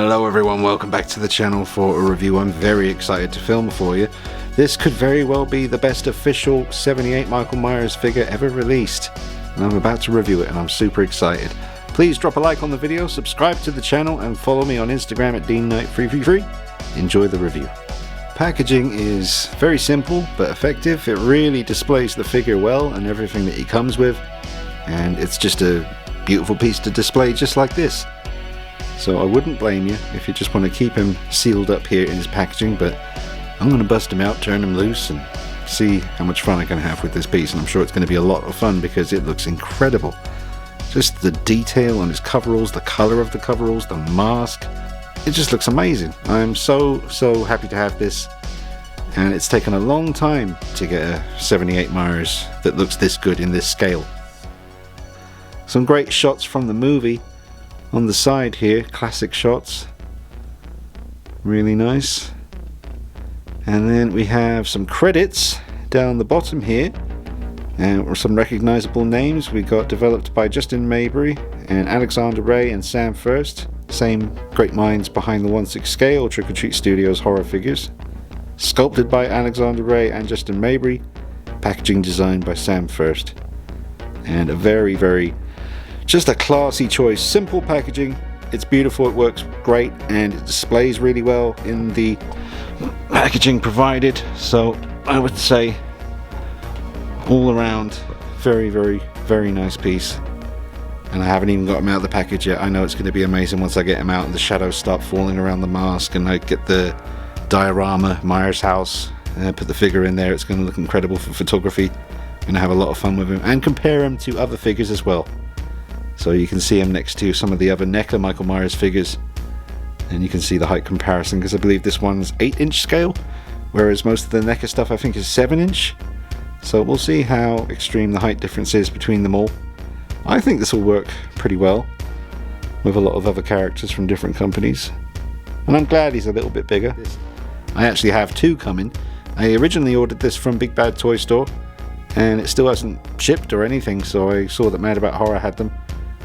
Hello everyone, welcome back to the channel for a review I'm very excited to film for you. This could very well be the best official 78 Michael Myers figure ever released, and I'm about to review it and I'm super excited. Please drop a like on the video, subscribe to the channel and follow me on Instagram at DeanKnight333. Enjoy the review. Packaging is very simple but effective. It really displays the figure well and everything that he comes with, and it's just a beautiful piece to display just like this. So I wouldn't blame you if you just want to keep him sealed up here in his packaging, but I'm going to bust him out, turn him loose and see how much fun I can have with this piece, and I'm sure it's going to be a lot of fun because it looks incredible. Just the detail on his coveralls, the color of the coveralls, the mask, it just looks amazing. I'm so happy to have this, and it's taken a long time to get a 78 Myers that looks this good in this scale. Some great shots from the movie on the side here, classic shots, really nice. And then we have some credits down the bottom here, and some recognizable names. We got developed by Justin Maybury and Alexander Ray and Sam First, same great minds behind the 1/6 scale Trick or Treat Studios horror figures. Sculpted by Alexander Ray and Justin Maybury, packaging designed by Sam First, and a very just a classy choice. Simple packaging, it's beautiful, it works great, and it displays really well in the packaging provided. So I would say all around very nice piece. And I haven't even got him out of the package yet. I know it's going to be amazing once I get him out and the shadows start falling around the mask and I get the diorama Myers house and put the figure in there. It's going to look incredible for photography. I'm going to have a lot of fun with him and compare him to other figures as well. So you can see him next to some of the other NECA Michael Myers figures, and you can see the height comparison, because I believe this one's 8-inch scale, whereas most of the NECA stuff I think is 7-inch. So we'll see how extreme the height difference is between them all. I think this will work pretty well with a lot of other characters from different companies, and I'm glad he's a little bit bigger. I actually have two coming. I originally ordered this from Big Bad Toy Store, and it still hasn't shipped or anything, so I saw that Mad About Horror had them.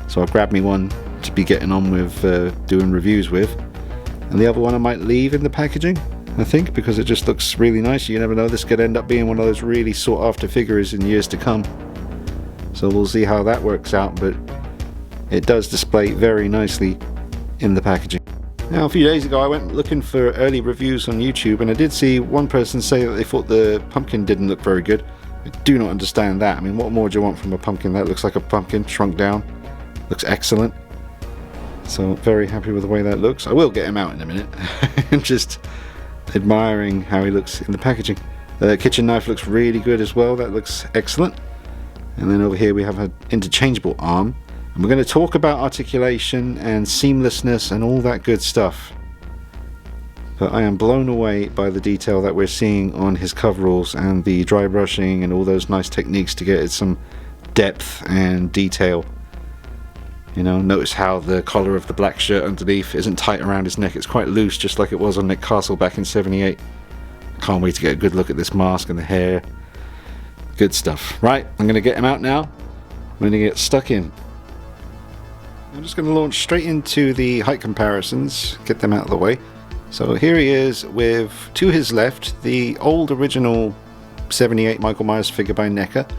So I grabbed me one to be getting on with doing reviews with, and the other one I might leave in the packaging, I think, because it just looks really nice. You never know, this could end up being one of those really sought after figures in years to come. So we'll see how that works out, but it does display very nicely in the packaging. Now, a few days ago I went looking for early reviews on YouTube, and I did see one person say that they thought the pumpkin didn't look very good. I do not understand that. I mean, what more do you want from a pumpkin? That looks like a pumpkin shrunk down. Looks excellent. So very happy with the way that looks. I will get him out in a minute. I'm just admiring how he looks in the packaging. The kitchen knife looks really good as well. That looks excellent. And then over here we have an interchangeable arm. And we're going to talk about articulation and seamlessness and all that good stuff. But I am blown away by the detail that we're seeing on his coveralls and the dry brushing and all those nice techniques to get some depth and detail. You know, notice how the collar of the black shirt underneath isn't tight around his neck. It's quite loose, just like it was on Nick Castle back in 78. Can't wait to get a good look at this mask and the hair. Good stuff. Right, I'm going to get him out now. I'm going to get stuck in. I'm just going to launch straight into the height comparisons, get them out of the way. So here he is with, to his left, the old original 78 Michael Myers figure by NECA.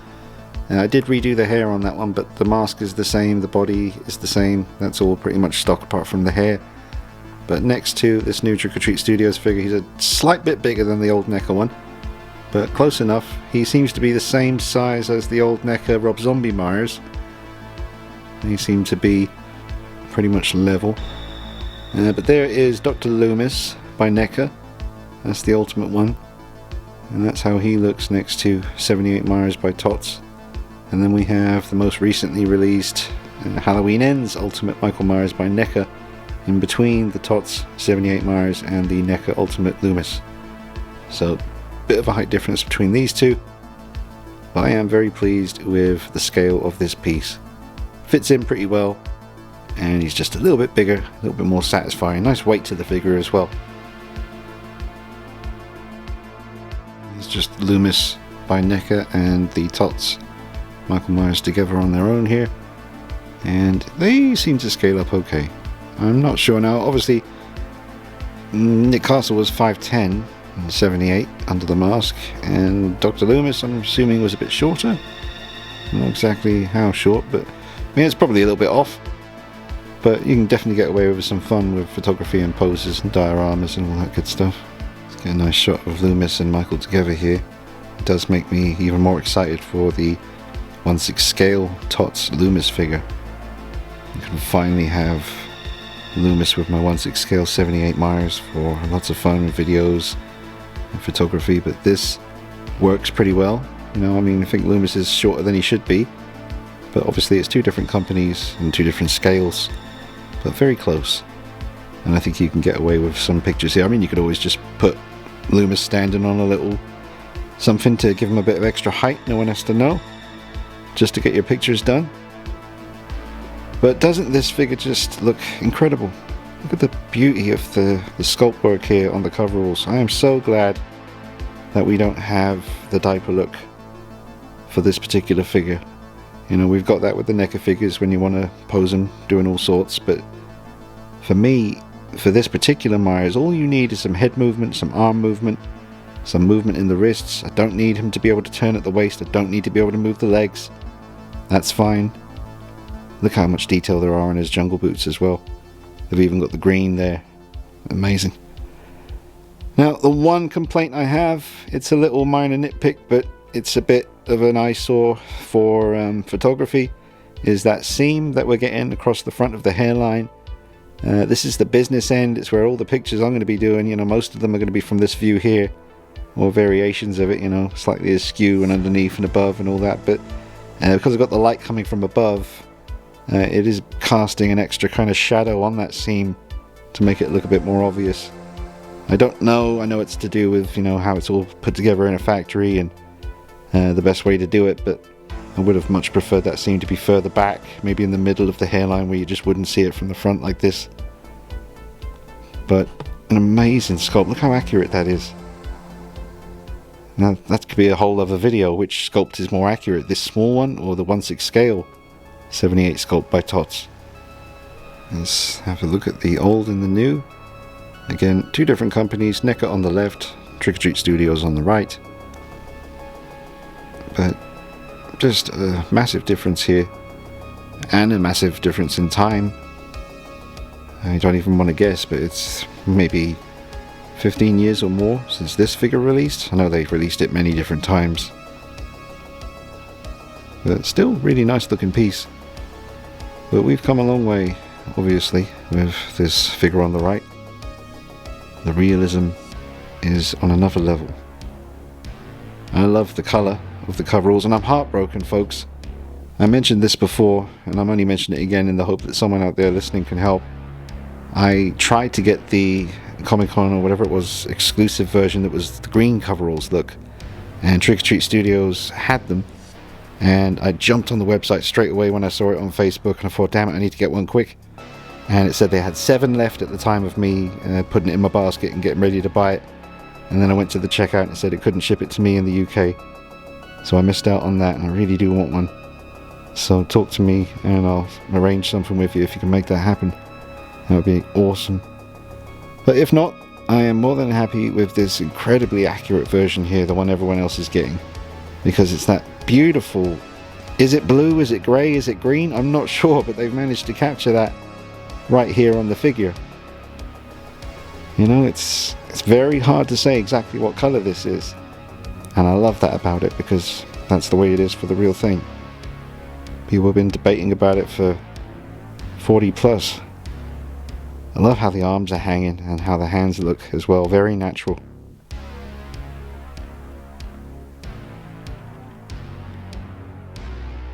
I did redo the hair on that one, but the mask is the same, the body is the same. That's all pretty much stock apart from the hair. But next to this new Trick or Treat Studios figure, he's a slight bit bigger than the old NECA one, but close enough. He seems to be the same size as the old NECA Rob Zombie Myers. They seem to be pretty much level. But there is Dr. Loomis by NECA. That's the ultimate one. And that's how he looks next to 78 Myers by Tots. And then we have the most recently released Halloween Ends Ultimate Michael Myers by NECA, in between the Tots 78 Myers and the NECA Ultimate Loomis. So, bit of a height difference between these two, but I am very pleased with the scale of this piece. Fits in pretty well, and he's just a little bit bigger, a little bit more satisfying. Nice weight to the figure as well. It's just Loomis by NECA and the Tots Michael Myers together on their own here, and they seem to scale up okay. I'm not sure now. Obviously Nick Castle was 5'10" in 78 under the mask, and Dr. Loomis, I'm assuming, was a bit shorter. Not exactly how short, but I mean, it's probably a little bit off. But you can definitely get away with some fun with photography and poses and dioramas and all that good stuff. Let's get a nice shot of Loomis and Michael together here. It does make me even more excited for the 1/6 scale Tots Loomis figure. You can finally have Loomis with my 1/6 scale 78 Myers for lots of fun videos and photography, but this works pretty well. You know, I mean, I think Loomis is shorter than he should be, but obviously it's two different companies and two different scales, but very close. And I think you can get away with some pictures here. I mean, you could always just put Loomis standing on a little something to give him a bit of extra height, no one has to know, just to get your pictures done. But doesn't this figure just look incredible? Look at the beauty of the sculpt work here on the coveralls. I am so glad that we don't have the diaper look for this particular figure. You know, we've got that with the NECA figures when you want to pose them doing all sorts, but for me, for this particular Myers, all you need is some head movement, some arm movement, some movement in the wrists. I don't need him to be able to turn at the waist. I don't need to be able to move the legs. That's fine. Look how much detail there are in his jungle boots as well. They've even got the green there. Amazing. Now, the one complaint I have, it's a little minor nitpick, but it's a bit of an eyesore for photography, is that seam that we're getting across the front of the hairline. This is the business end. It's where all the pictures I'm going to be doing, you know, most of them are going to be from this view here, or variations of it, you know, slightly askew and underneath and above and all that. But because I've got the light coming from above, it is casting an extra kind of shadow on that seam to make it look a bit more obvious. I don't know. I know it's to do with, you know, how it's all put together in a factory and the best way to do it, but I would have much preferred that seam to be further back, maybe in the middle of the hairline where you just wouldn't see it from the front like this. But an amazing sculpt. Look how accurate that is. Now that could be a whole other video. Which sculpt is more accurate, this small one or the 1/6 scale 78 sculpt by Tots? Let's have a look at the old and the new. Again, two different companies, NECA on the left, Trick-or-Treat-Studios on the right. But just a massive difference here, and a massive difference in time. I don't even want to guess, but it's maybe 15 years or more since this figure released. I know they've released it many different times, but still really nice looking piece. But we've come a long way, obviously, with this figure on the right. The realism is on another level. I love the colour of the coveralls, and I'm heartbroken, folks. I mentioned this before, and I'm only mentioning it again in the hope that someone out there listening can help. I tried to get the Comic-Con or whatever it was exclusive version that was the green coveralls look, and Trick-or-Treat Studios had them, and I jumped on the website straight away when I saw it on Facebook, and I thought, damn it, I need to get one quick. And it said they had 7 left at the time of me putting it in my basket and getting ready to buy it. And then I went to the checkout and it said it couldn't ship it to me in the UK. So I missed out on that, and I really do want one. So talk to me and I'll arrange something with you if you can make that happen. That would be awesome. But if not, I am more than happy with this incredibly accurate version here, the one everyone else is getting. Because it's that beautiful... Is it blue? Is it grey? Is it green? I'm not sure, but they've managed to capture that right here on the figure. You know, it's very hard to say exactly what colour this is. And I love that about it, because that's the way it is for the real thing. People have been debating about it for 40 plus. I love how the arms are hanging and how the hands look as well, very natural.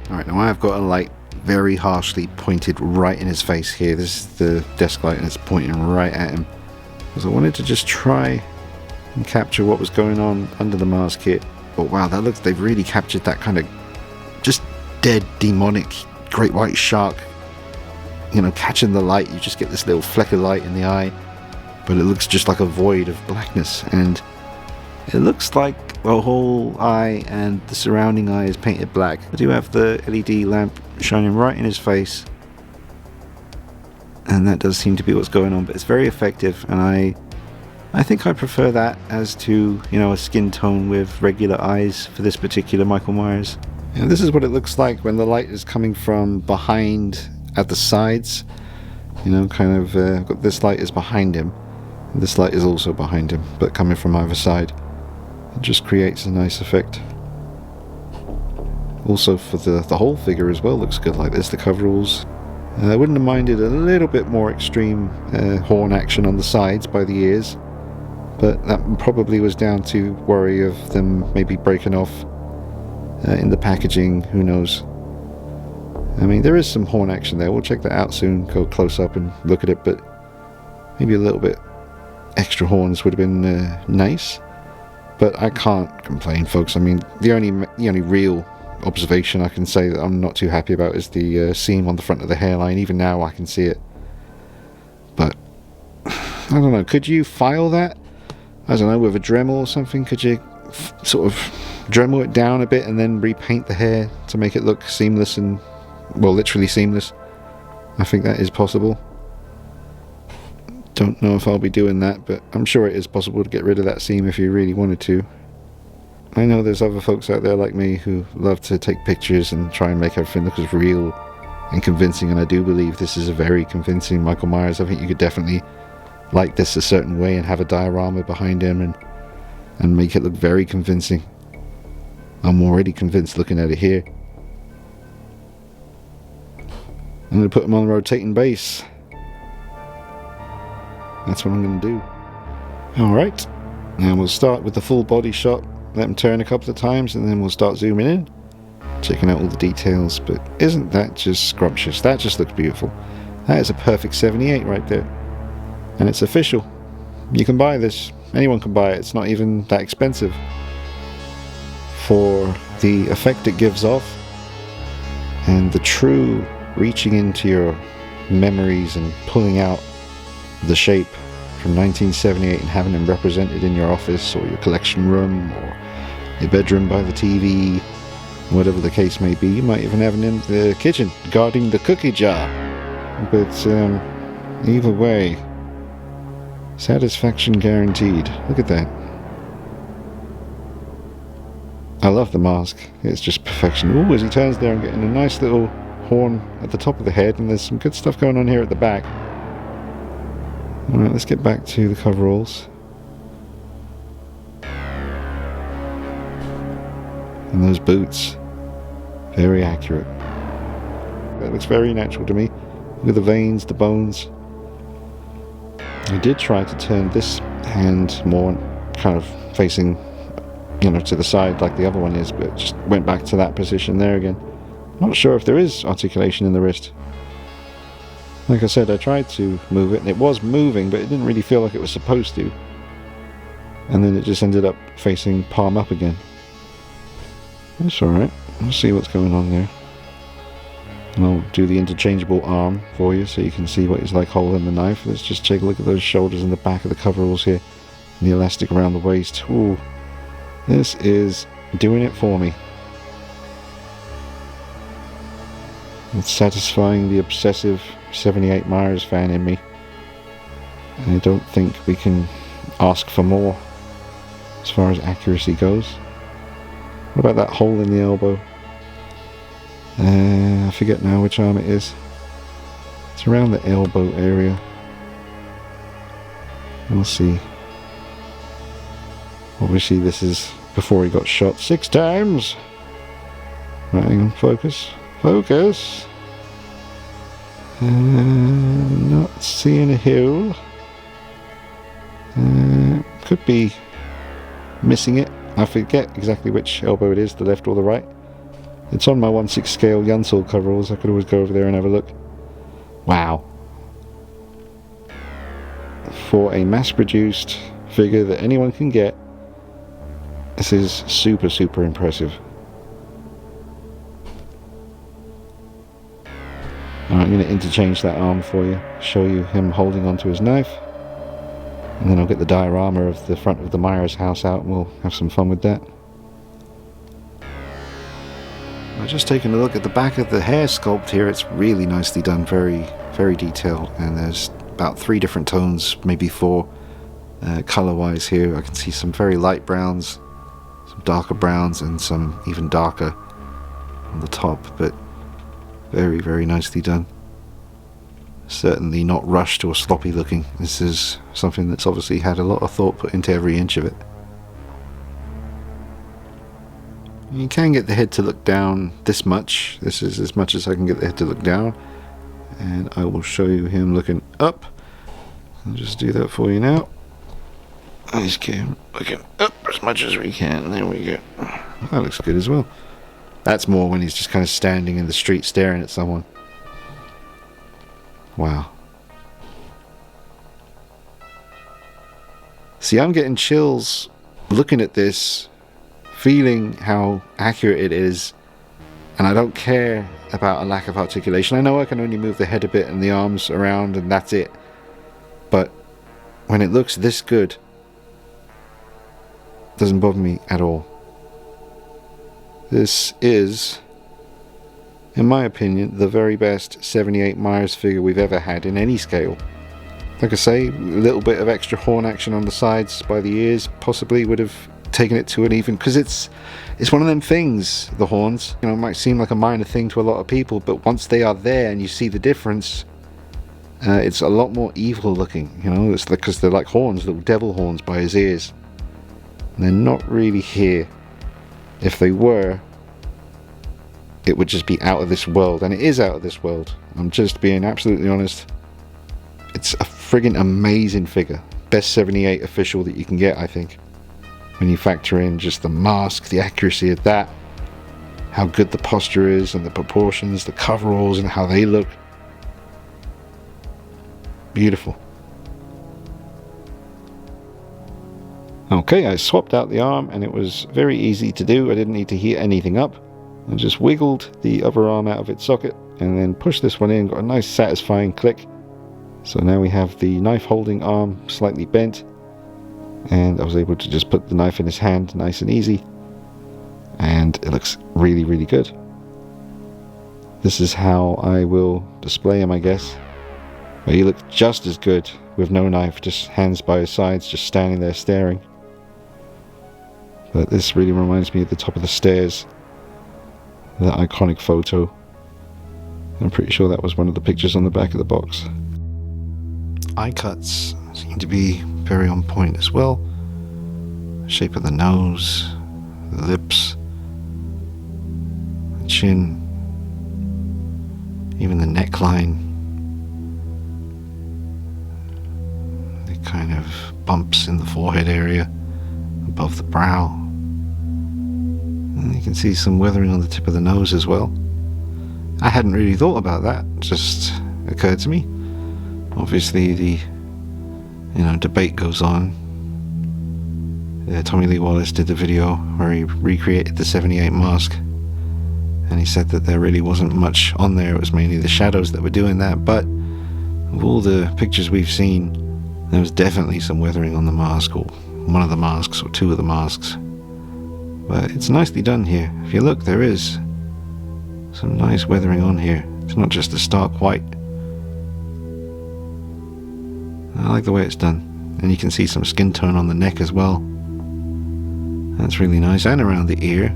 Alright, now I've got a light very harshly pointed right in his face here. This is the desk light and it's pointing right at him. Because I wanted to just try and capture what was going on under the mask here. But wow, that looks, they've really captured that kind of just dead, demonic, great white shark. You know, catching the light, you just get this little fleck of light in the eye. But it looks just like a void of blackness. And it looks like the whole eye and the surrounding eye is painted black. I do have the LED lamp shining right in his face, and that does seem to be what's going on, but it's very effective, and I I think I prefer that as to, you know, a skin tone with regular eyes for this particular Michael Myers. And this is what it looks like when the light is coming from behind at the sides. You know, kind of, this light is behind him. And this light is also behind him, but coming from either side. It just creates a nice effect. Also for the whole figure as well looks good like this, the coveralls. I wouldn't have minded a little bit more extreme horn action on the sides by the ears. But that probably was down to worry of them maybe breaking off in the packaging, who knows. I mean, there is some horn action there. We'll check that out soon, go close up and look at it, but maybe a little bit extra horns would have been nice. But I can't complain, folks. I mean, the only real observation I can say that I'm not too happy about is the seam on the front of the hairline. Even now I can see it. But, I don't know, could you file that? I don't know, with a Dremel or something? Could you sort of Dremel it down a bit and then repaint the hair to make it look seamless and, well, literally seamless? I think that is possible. Don't know if I'll be doing that, but I'm sure it is possible to get rid of that seam if you really wanted to. I know there's other folks out there like me who love to take pictures and try and make everything look as real and convincing, and I do believe this is a very convincing Michael Myers. I think you could definitely light this a certain way and have a diorama behind him and make it look very convincing. I'm already convinced looking at it here. I'm going to put him on the rotating base. That's what I'm going to do. Alright, now we'll start with the full body shot, let him turn a couple of times, and then we'll start zooming in, checking out all the details. But isn't that just scrumptious? That just looks beautiful. That is a perfect 78 right there. And it's official. You can buy this. Anyone can buy it. It's not even that expensive. For the effect it gives off and the true reaching into your memories and pulling out the shape from 1978 and having them represented in your office or your collection room or your bedroom by the TV, whatever the case may be. You might even have them in the kitchen guarding the cookie jar. But either way, satisfaction guaranteed. Look at that. I love the mask. It's just perfection. Ooh, as he turns there, I'm getting a nice little horn at the top of the head, and there's some good stuff going on here at the back. Alright, let's get back to the coveralls. And those boots. Very accurate. That looks very natural to me. Look at the veins, the bones. I did try to turn this hand more kind of facing, you know, to the side like the other one is, but just went back to that position there again. Not sure if there is articulation in the wrist. Like I said, I tried to move it, and it was moving, but it didn't really feel like it was supposed to. And then it just ended up facing palm up again. That's alright. We'll see what's going on there. And I'll do the interchangeable arm for you so you can see what it's like holding the knife. Let's just take a look at those shoulders and the back of the coveralls here. And the elastic around the waist. Ooh, this is doing it for me. It's satisfying the obsessive 78 Myers fan in me. I don't think we can ask for more as far as accuracy goes. What about that hole in the elbow? I forget now which arm it is. It's around the elbow area. We'll see. Obviously this is before he got shot 6 times. Right, hang on, focus. Focus! Not seeing a hole. Could be missing it. I forget exactly which elbow it is, the left or the right. It's on my 1/6 scale Yunsel coveralls. I could always go over there and have a look. Wow. For a mass-produced figure that anyone can get, this is super, super impressive. Alright, I'm going to interchange that arm for you, show you him holding onto his knife, and then I'll get the diorama of the front of the Myers house out and we'll have some fun with that. I've just taken a look at the back of the hair sculpt here. It's really nicely done, very, very detailed, and there's about 3 different tones, maybe 4, color wise here. I can see some very light browns, some darker browns, and some even darker on the top, but very, very nicely done. Certainly not rushed or sloppy looking. This is something that's obviously had a lot of thought put into every inch of it. You can get the head to look down this much. This is as much as I can get the head to look down, and I will show you him looking up. I'll just do that for you now. Let's get him looking up as much as we can. There we go. That looks good as well. That's more when he's just kind of standing in the street staring at someone. Wow. See, I'm getting chills looking at this, feeling how accurate it is, and I don't care about a lack of articulation. I know I can only move the head a bit and the arms around and that's it, but when it looks this good, it doesn't bother me at all. This is, in my opinion, the very best 78 Myers figure we've ever had in any scale. Like I say, a little bit of extra horn action on the sides by the ears possibly would have taken it to an even, because it's one of them things, the horns, you know, it might seem like a minor thing to a lot of people, but once they are there and you see the difference, it's a lot more evil looking, you know. It's because they're like horns, little devil horns by his ears, and they're not really here. If they were, it would just be out of this world, and it is out of this world. I'm just being absolutely honest. It's a friggin' amazing figure. Best 78 official that you can get, I think. When you factor in just the mask, the accuracy of that, how good the posture is, and the proportions, the coveralls, and how they look. Beautiful. Okay, I swapped out the arm, and it was very easy to do. I didn't need to heat anything up. I just wiggled the other arm out of its socket and then pushed this one in, got a nice satisfying click. So now we have the knife holding arm slightly bent, and I was able to just put the knife in his hand nice and easy, and it looks really, really good. This is how I will display him, I guess, where he looks just as good with no knife, just hands by his sides, just standing there staring. But this really reminds me of the top of the stairs, that iconic photo. I'm pretty sure that was one of the pictures on the back of the box. Eye cuts seem to be very on point as well. Shape of the nose, the lips, the chin, even the neckline, the kind of bumps in the forehead area above the brow. And you can see some weathering on the tip of the nose as well. I hadn't really thought about that, it just occurred to me. Obviously the debate goes on. Tommy Lee Wallace did the video where he recreated the 78 mask, and he said that there really wasn't much on there. It was mainly the shadows that were doing that, but of all the pictures we've seen, there was definitely some weathering on the mask, or one of the masks, or two of the masks. But it's nicely done here. If you look, there is some nice weathering on here. It's not just a stark white. I like the way it's done. And you can see some skin tone on the neck as well. That's really nice. And around the ear,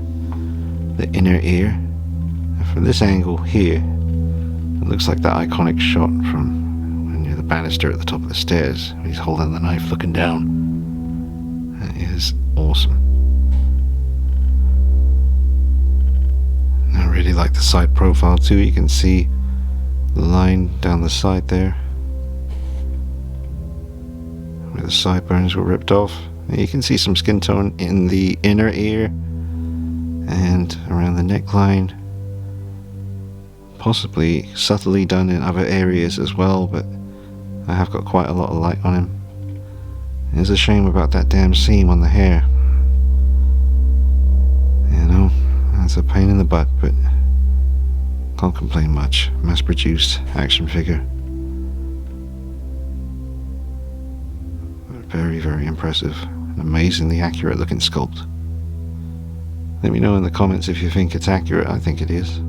the inner ear. And from this angle here, it looks like that iconic shot from when you're the banister at the top of the stairs. He's holding the knife looking down. That is awesome. I really like the side profile too. You can see the line down the side there where the sideburns were ripped off. And you can see some skin tone in the inner ear and around the neckline, possibly subtly done in other areas as well, but I have got quite a lot of light on him. It's a shame about that damn seam on the hair. You know, it's a pain in the butt, but can't complain much. Mass-produced action figure. Very, very impressive. An amazingly accurate looking sculpt. Let me know in the comments if you think it's accurate. I think it is.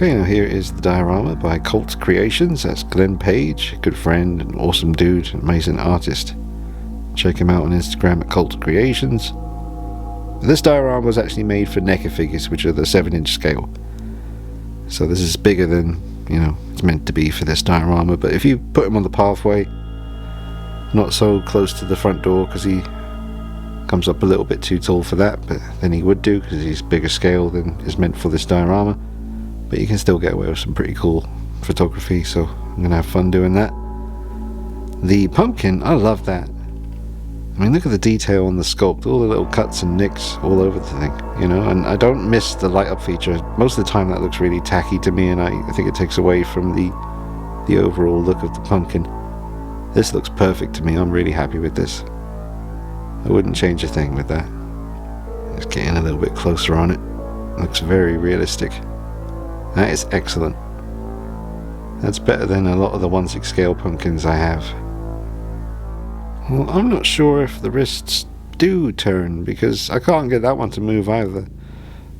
Okay, now here is the diorama by Tots Creations. That's Glenn Page, a good friend, an awesome dude, an amazing artist. Check him out on Instagram at Tots Creations. This diorama was actually made for NECA figures, which are the 7-inch scale. So this is bigger than, it's meant to be for this diorama. But if you put him on the pathway, not so close to the front door, because he comes up a little bit too tall for that, but then he would do, because he's bigger scale than is meant for this diorama. But you can still get away with some pretty cool photography, so I'm going to have fun doing that. The pumpkin, I love that. I mean, look at the detail on the sculpt, all the little cuts and nicks all over the thing, and I don't miss the light up feature. Most of the time that looks really tacky to me, and I think it takes away from the overall look of the pumpkin. This looks perfect to me. I'm really happy with this. I wouldn't change a thing with that. Let's get in a little bit closer on it. Looks very realistic. That is excellent. That's better than a lot of the 1/6 scale pumpkins I have. Well, I'm not sure if the wrists do turn, because I can't get that one to move either.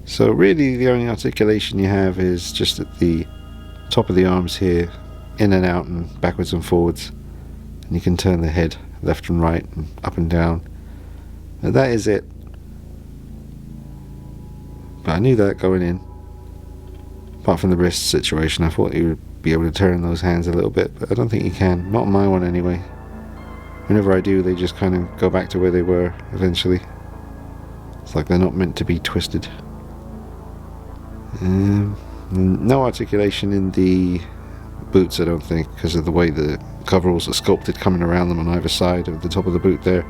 So really the only articulation you have is just at the top of the arms here, in and out and backwards and forwards. And you can turn the head left and right and up and down. And that is it. But I knew that going in. Apart from the wrist situation, I thought you would be able to turn those hands a little bit, but I don't think you can. Not on my one anyway. Whenever I do, they just kind of go back to where they were eventually. It's like they're not meant to be twisted. No articulation in the boots, I don't think, because of the way the coveralls are sculpted coming around them on either side of the top of the boot there.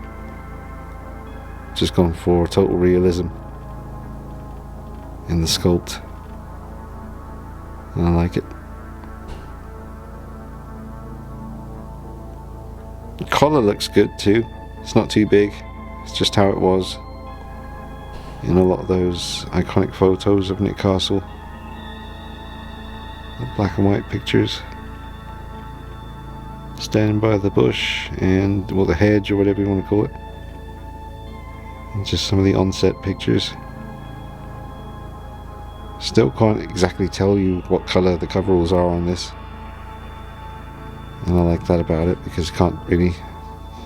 Just gone for total realism in the sculpt. And I like it. The collar looks good too. It's not too big. It's just how it was in a lot of those iconic photos of Nick Castle. The black and white pictures. Standing by the bush and, the hedge or whatever you want to call it. And just some of the onset pictures. Still can't exactly tell you what colour the coveralls are on this. And I like that about it, because you can't really,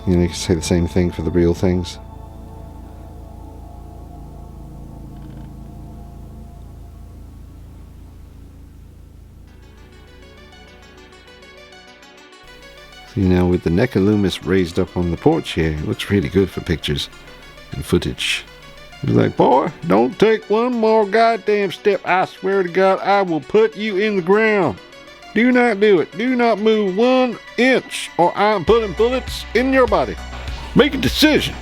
you can say the same thing for the real things. See, now with the NECA Loomis raised up on the porch here, it looks really good for pictures and footage. He's like, boy, don't take one more goddamn step. I swear to God, I will put you in the ground. Do not do it. Do not move 1 inch, or I'm putting bullets in your body. Make a decision.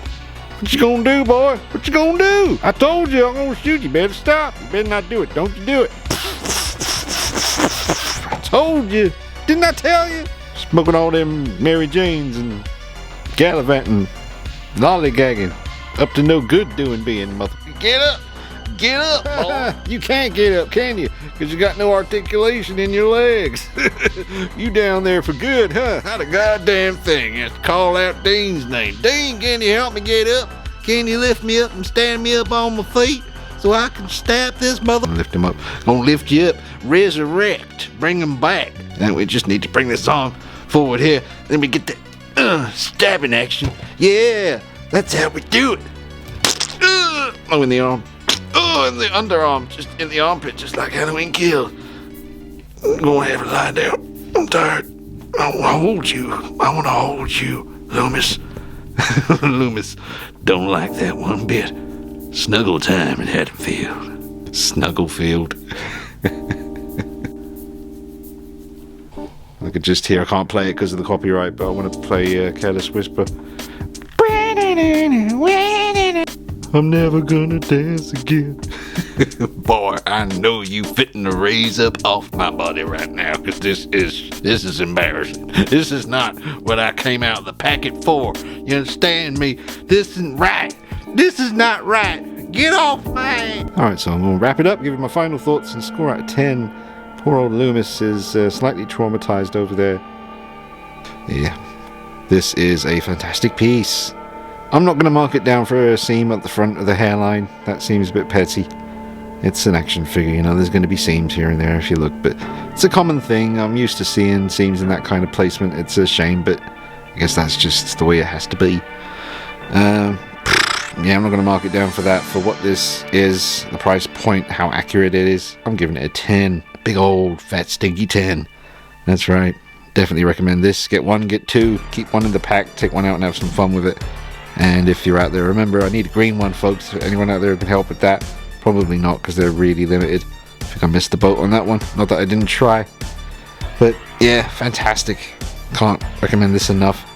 What you gonna do, boy? What you gonna do? I told you I'm gonna shoot you. Better stop. You better not do it. Don't you do it. I told you. Didn't I tell you? Smoking all them Mary Janes and gallivanting, lollygagging. Up to no good doing being mother. Get up! Get up, boy! You can't get up, can you? Because you got no articulation in your legs. You down there for good, huh? Not a goddamn thing. You have to call out Dean's name. Dean, can you help me get up? Can you lift me up and stand me up on my feet so I can stab this mother? Lift him up. Gonna lift you up. Resurrect. Bring him back. And we just need to bring this arm forward here. Then we get the stabbing action. Yeah. That's how we do it. In the arm. In the underarm. Just in the armpit, just like Halloween Kills. I'm going to have to lie down. I'm tired. I want to hold you. I want to hold you, Loomis. Loomis don't like that one bit. Snuggle time in Haddonfield. Snugglefield. I could just hear, I can't play it because of the copyright, but I want to play Careless Whisper. I'm never gonna dance again. Boy, I know you fitting to raise up off my body right now, because this is embarrassing. This is not what I came out of the packet for. You understand me? This isn't right. This is not right. Get off my hand. Alright, so I'm gonna wrap it up, give you my final thoughts and score out of 10. Poor old Loomis is slightly traumatized over there. Yeah, this is a fantastic piece. I'm not going to mark it down for a seam at the front of the hairline. That seems a bit petty. It's an action figure, you know, there's going to be seams here and there if you look, but it's a common thing. I'm used to seeing seams in that kind of placement. It's a shame, but I guess that's just the way it has to be. Yeah, I'm not going to mark it down for that. For what this is, the price point, how accurate it is, I'm giving it a 10. A big old fat stinky 10. That's right. Definitely recommend this. Get one, get two, keep one in the pack, take one out and have some fun with it. And if you're out there, remember, I need a green one, folks. Anyone out there who can help with that? Probably not, because they're really limited. I think I missed the boat on that one. Not that I didn't try. But yeah, fantastic. Can't recommend this enough.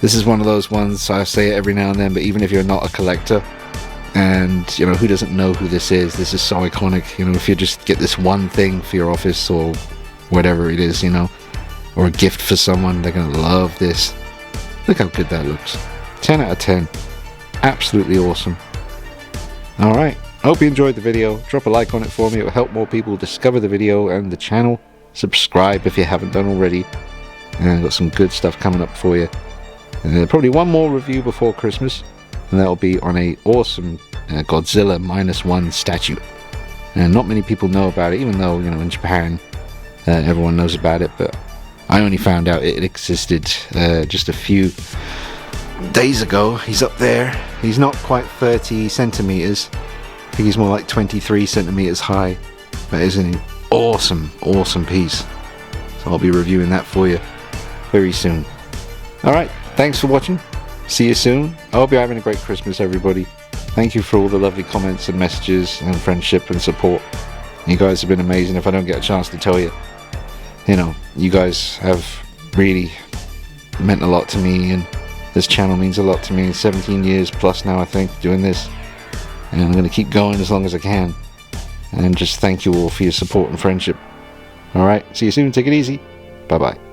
This is one of those ones, I say it every now and then, but even if you're not a collector, and, you know, who doesn't know who this is so iconic. You know, if you just get this one thing for your office or whatever it is, you know, or a gift for someone, they're going to love this. Look how good that looks. 10 out of 10. Absolutely awesome. Alright. I hope you enjoyed the video. Drop a like on it for me. It will help more people discover the video and the channel. Subscribe if you haven't done already. And I've got some good stuff coming up for you. Probably one more review before Christmas. And that'll be on a awesome Godzilla -1 statue. And not many people know about it, even though, you know, in Japan everyone knows about it. But I only found out it existed just a few days ago. He's up there. He's not quite 30 centimeters. I think he's more like 23 centimeters high. That is an awesome piece. So I'll be reviewing that for you very soon. Alright, thanks for watching. See you soon. I hope you're having a great Christmas, everybody. Thank you for all the lovely comments and messages and friendship and support. You guys have been amazing. If I don't get a chance to tell you, you know, you guys have really meant a lot to me, and this channel means a lot to me. 17 years plus now, I think, doing this. And I'm going to keep going as long as I can. And just thank you all for your support and friendship. Alright, see you soon. Take it easy. Bye-bye.